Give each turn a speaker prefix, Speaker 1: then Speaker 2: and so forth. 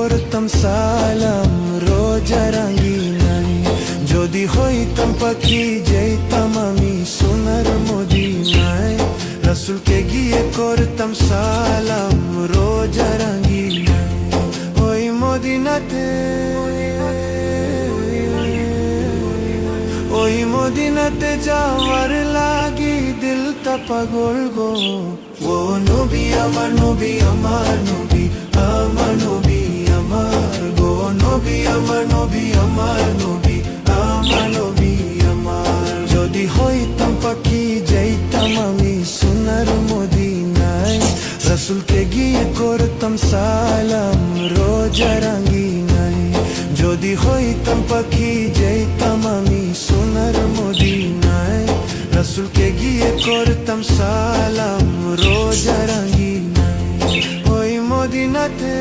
Speaker 1: করতাম সালাম রোজা রাঙ্গিনায়। যদি হইতাম পাখি যেতাম আমি সোনার মদিনায়। রাসূলকে গিয়ে করতাম সালাম রোজা রাঙ্গিনায়। ওই মদিনাতে, ওই মদিনাতে যাওয়ার লাগি দিলটা পাগল গো। ও নবী আমার নবী আমার নবী আমার নবী আমার গো। নবী আমার নবী আমার নবী আমার নবী আমার। যদি হইতাম পাখি যাইতাম আমি সোনার মদিনায়। রাসূলকে গিয়ে করতাম সালাম রোজা রাঙ্গিনায়। যদি হইতাম পাখি যাইতাম আমি সোনার মদিনায়। রাসূলকে গিয়ে করতাম সালাম রোজা রাঙ্গিনায়। ওই মদিনাতে